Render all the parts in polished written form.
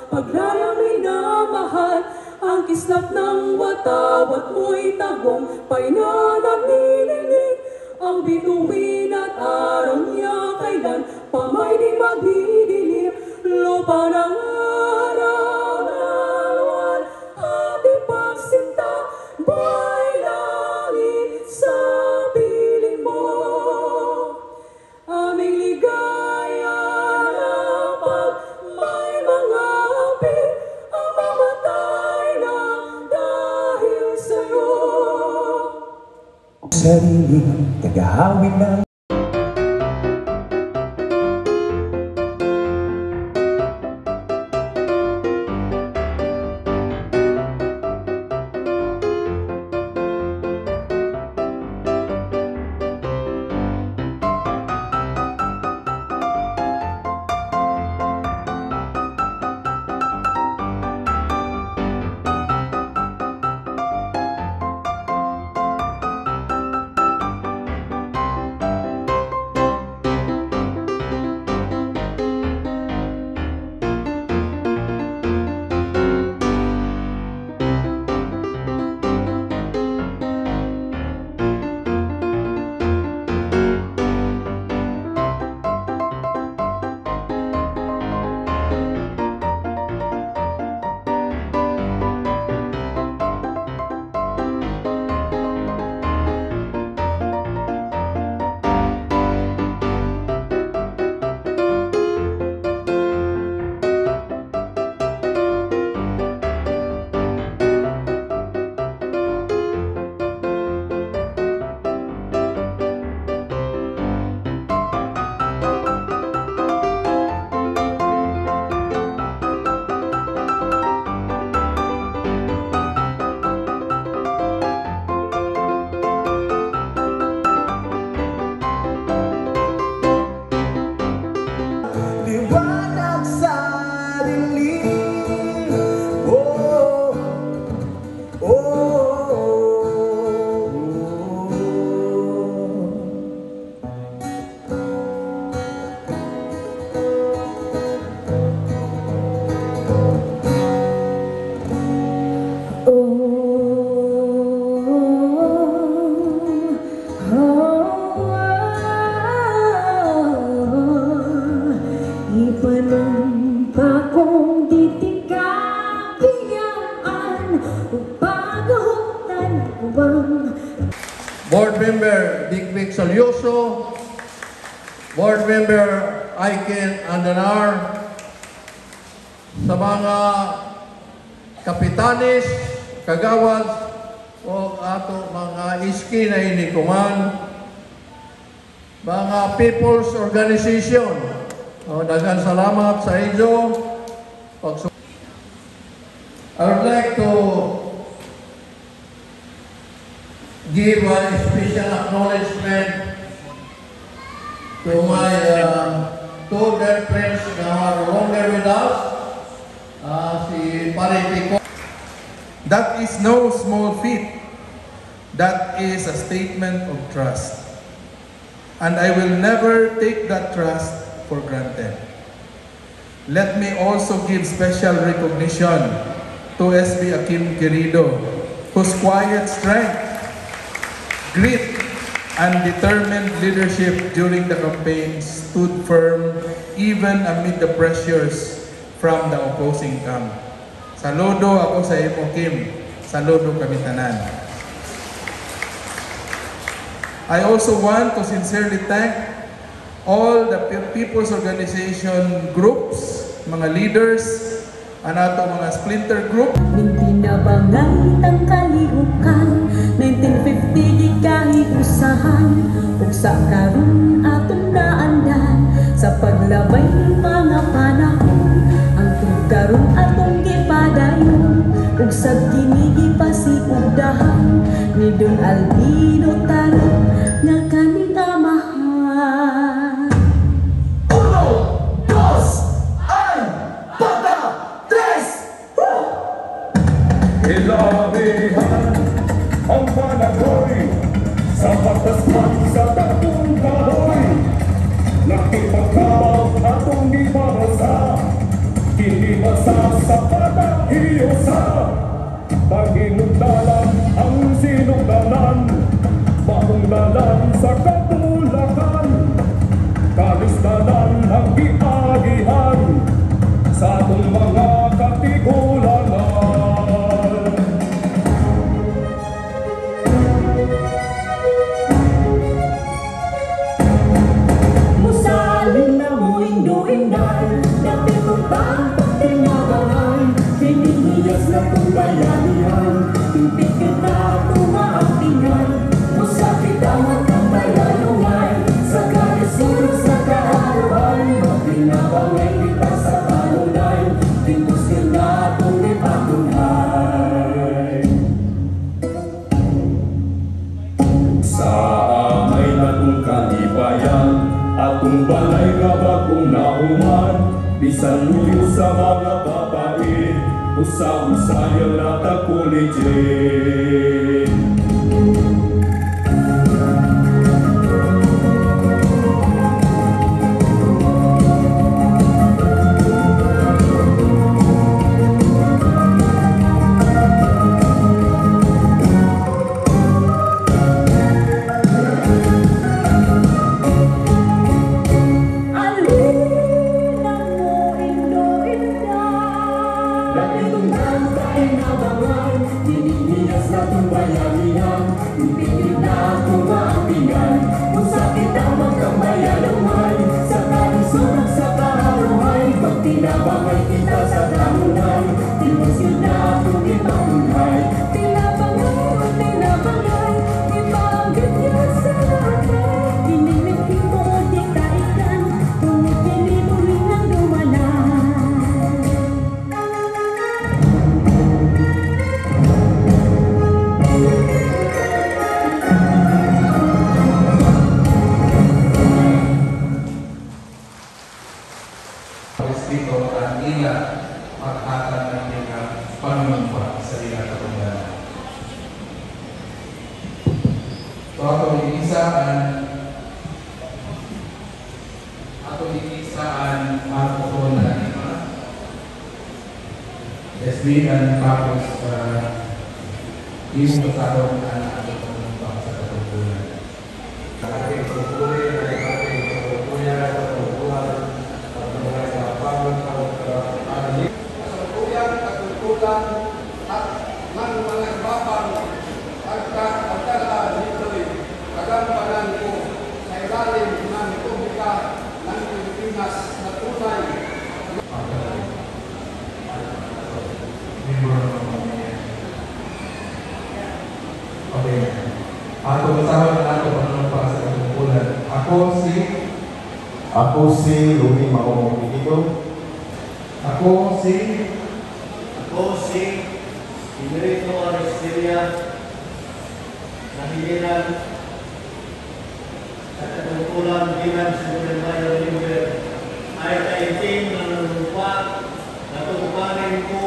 paglayang minamahal, ang kislap ng watawat mo'y tagong painananililig, ang bituin at araw niya kailan pa may di magdidilim, lupa ng araw na luwan, ating pagsinta, buhay langit sa piling mo. Aming ligaya na pag may mga api, ang mamatay na dahil sa'yo. Sariling tagahawin lang. Board Member Dick Solyoso, Board Member Aiken Andanar, sa mga kapitanis, kagawad, o ato mga iski na inikuman, mga people's organization, daghang salamat sa inyo. I would like to give a special acknowledgement to my two dear friends na are no longer with us, si Pare Pico. That is no small feat. That is a statement of trust. And I will never take that trust for granted. Let me also give special recognition to SB Akim Querido, whose quiet strength, grit, and determined leadership during the campaign stood firm even amid the pressures from the opposing camp. Saludo ako sa imo, Kim. Saludo kami tanan. I also want to sincerely thank all the people's organization groups, mga leaders, and ato mga splinter group. Mintinabangay tang kalihukan, 1950 di kahiusahan, ug sa karon aton naandan, sa paglabay ng mga panahon, ang tugaron atong gipadayon, ug sa ginigi pasikugdahan, ni Don Albino Tarot, nga kaning amahan. 1, 2, ay, pata, 3! Ilabihan ang panagoy sa patasman sa tatong kahoy. Nakipagkaw atong ibarasa, hindi masas Paghinungdalan ang sinungdalan, maungdalan sa katulakan, kalisdanan ang giagihan sa atong mga katigulangan. Musalin na mo indo-inday, dati mo ba tinabangan? Pinihiyas na kong bayanihan, timpit kita tumaaktingan. Musakit ang matang bayanungan, sa kalisurog sa kaharuan. Magpinabangay kita sa kanunay, timpos ka na akong ipatunay. Sa amay na kong kalibayan, atong balay nga bagong nauman, bisan luyo sa mga babae, usa-usayan na takuligin. Tinabangay kita sa kanunay, timbos yun na akong ipatunay. Tinabangay, ipaanggit niya sa lahat. Dinimit mo di kailan, kung ikinimuhin ang dumanan. Dito ang ila makatan ng mga panunumpa sa ila katunggalan. So ato iisaan Marcos na lima. SB and Marcos yung magkaroon ang ating panunumpa sa katunggalan. Ang ating pagpuli ay ating pagpupunya at pagpupuhan at ng mga babang pagkakala dito'y kagampanan ko sa ilalim ng Republika ng Pilipinas na tunay. Okay. Ato kasama na nato panunumpa sa katungkulan. Ako si Lumi Makomong. Ako si Enrico Aristeria, nahiliran sa katungkulan bilang Supreme Mayor Liber, ay kaitim ng lupa na tutupanin ko.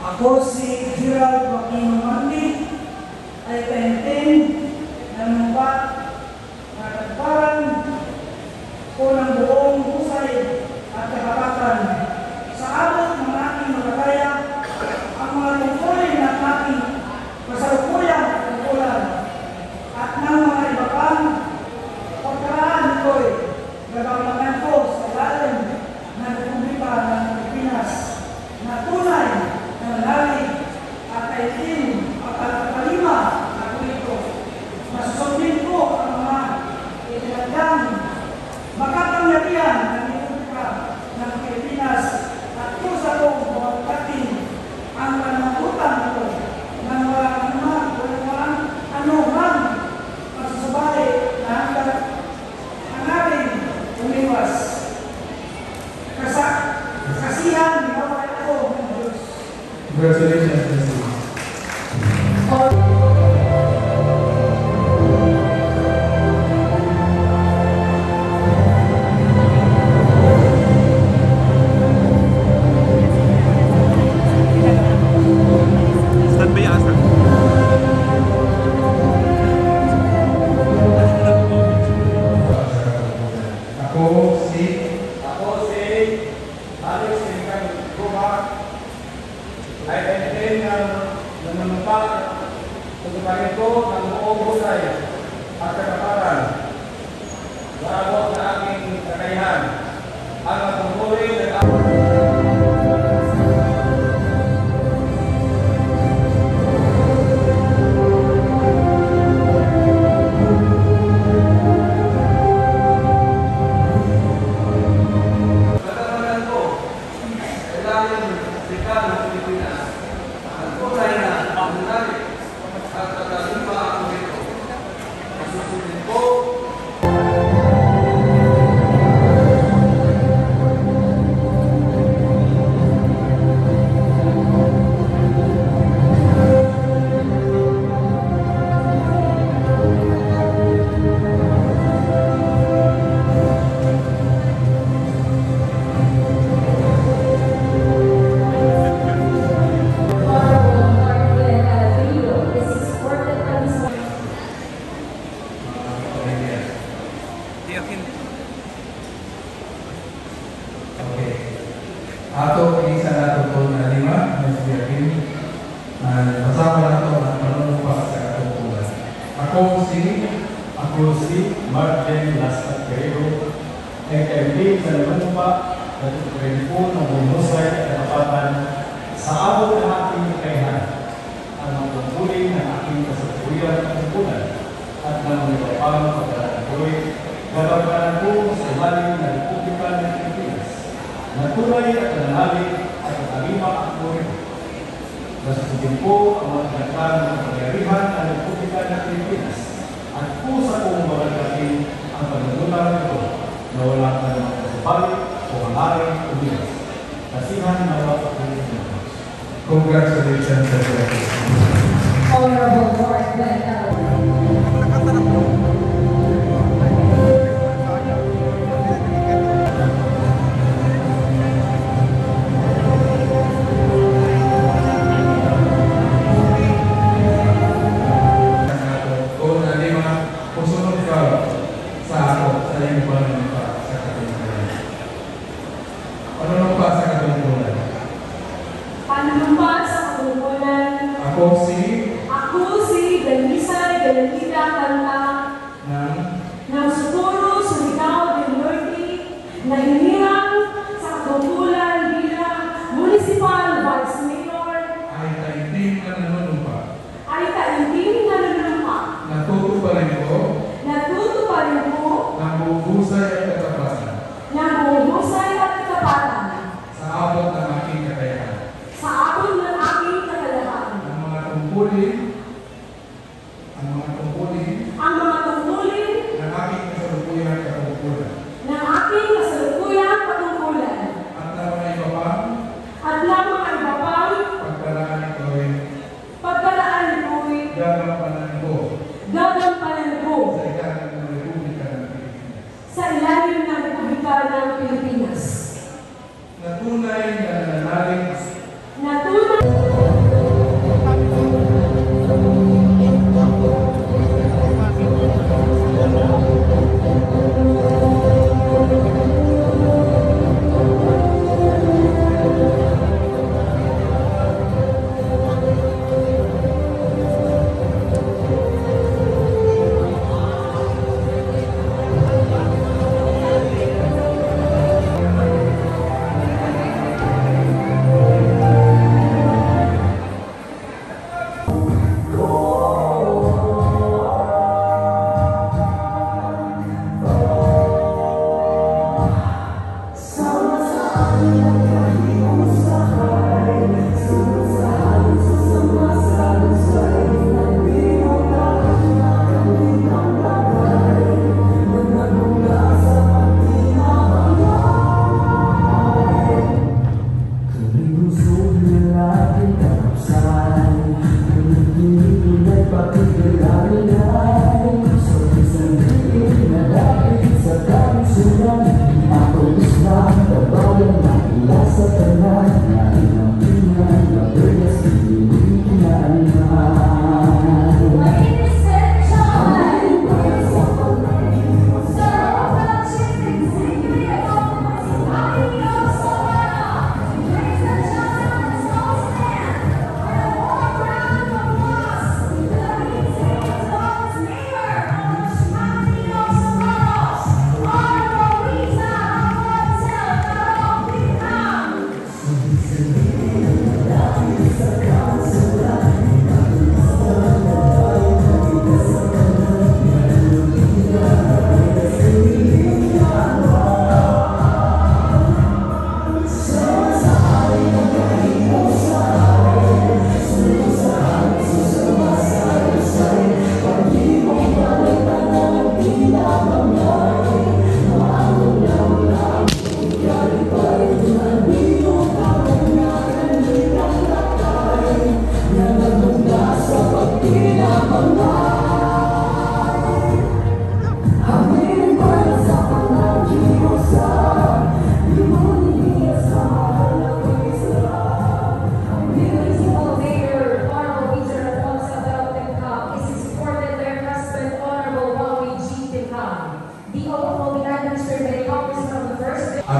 Ako si Gerald Joaquin Mandi, ay kaitim ng lupa na tagparan ko ng buong husay at kakapatan sa abot ng aking makakaya ang mga tungkulin ng aking kasalukuyang tungkulan at ng mga iba pang pagkaraan nito'y gagawin ko sa ilalim ng Republika ng Pilipinas na tunay na nanalig at kaitim at kalima na kulito. Masusundin ko ang mga itinagdang makapangyarihan ng Republika ng Pilipinas at kusa kong mawagkatin ang pananagutan ito ng walang anuman pagsusubay na hanggang ang ating umiwas. Kasihan, ginawa ako ng Diyos. Congratulations, Mr. Alex Ingkang Guma, ay tutuparin ko ng buong husay at katapatan sa abot na aking kakayahan ang matungkulin ng ato isa nato po na lima na siyakin kasama nato ang manunumpa sa katungkulan. Ako si Martin Lascat Guerrero, FMD sa Lumumba, natutuloy po ng bumusay at katapatan sa abot ng aking kakayahan, ang magpupuli ng aking kasalukuyan at tungkulan at ng mga pang pagkakatuloy, gagawin po sa ilalim ng Republika ng Pilipinas, na tunay at nananalig at nakalima ang puri. Nasasundin po ang mga tinatang ng pangyarihan ng Republika ng Pilipinas at pusa kong magagaling ang panuntunan nito na wala ka namang kasabalik o hangaring umilas. Kasihan na wala ka ng Diyos. Congratulations, Sir. Honorable Board Member. Panumpa sa katungkulan. Ako si Danisay Galanida Kanta ng Socorro, Surigao del Norte na hinirang sa katungkulan bilang Municipal Vice Mayor ay taimtim na nanunumpa. Natutuparin ko ng buhusay at katapatan sa abot ng aking kakayahan. Ang mga tungkulin ng aking kasalukuyang katungkulan. At ng mga iba pang pagkaraan ito'y gagampanan ko sa ilalim ng Republika ng Pilipinas. Na tunay na nananalig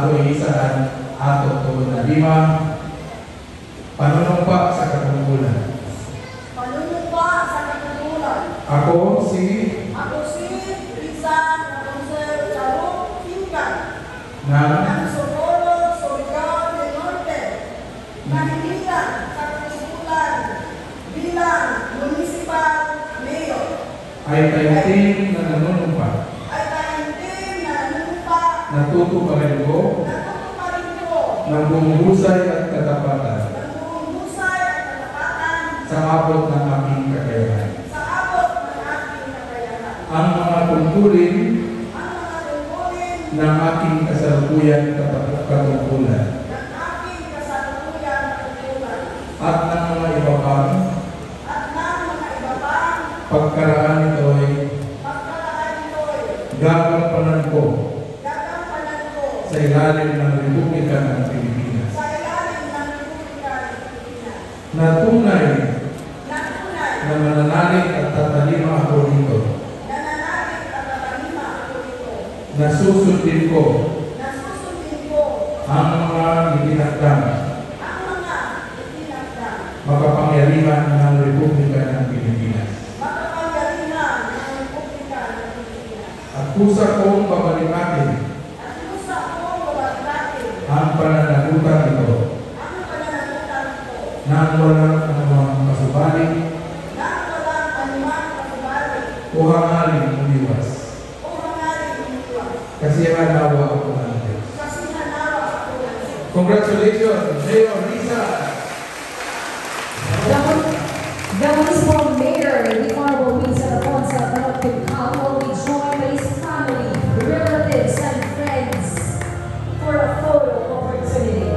ato iisan ato to na 5 panunumpa sa katungkulan. Panunumpa sa katungkulan. Ako si Risa Alonso Charot Pingan ng Socorro, Surigao del Norte, naninira sa katungkulan bilang municipal mayor. ay taimtim na nanunumpa. Natutuparin ko ng bumuhusay at katapatan sa abot ng aking kakayahan. Ang mga tungkulin ng aking kasalukuyan katungkulan at ng mga iba pang pagkaraan ito'y gagampanan ko sa ilalim ng Republika ng Pilipinas. Na tunay na mananalig at tatalima ako dito. Na susundin ko ang mga itinakdang makapangyarihan ng Republika ng Pilipinas. At kusa kong babalikin ang pananagutan ito nang walang anumang kasubali o hangaling umiwas. Kasi hanawa ako ng Diyos. Congratulations, Mayor Risa! The municipal mayor, the Honorable Risa Alonso Charot Pingan, will be joined by his family, relatives, and friends for a photo opportunity.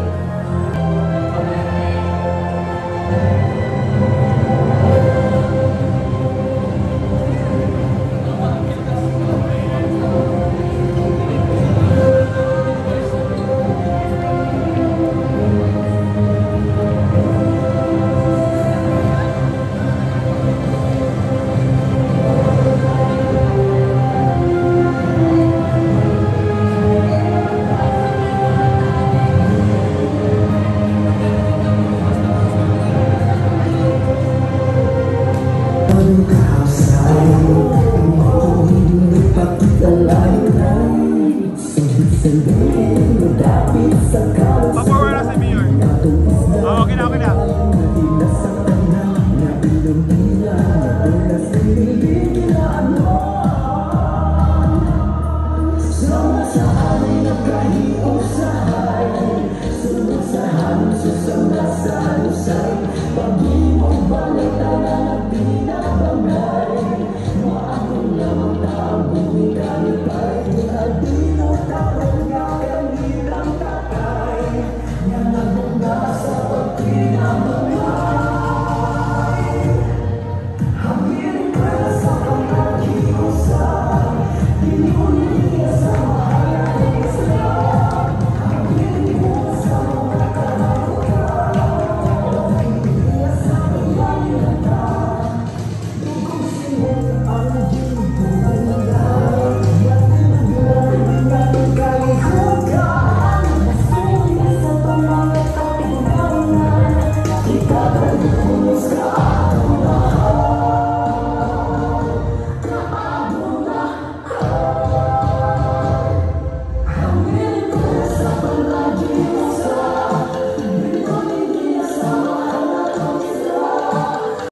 Pa-forward na si Mayor. Okay na, okay na. Sa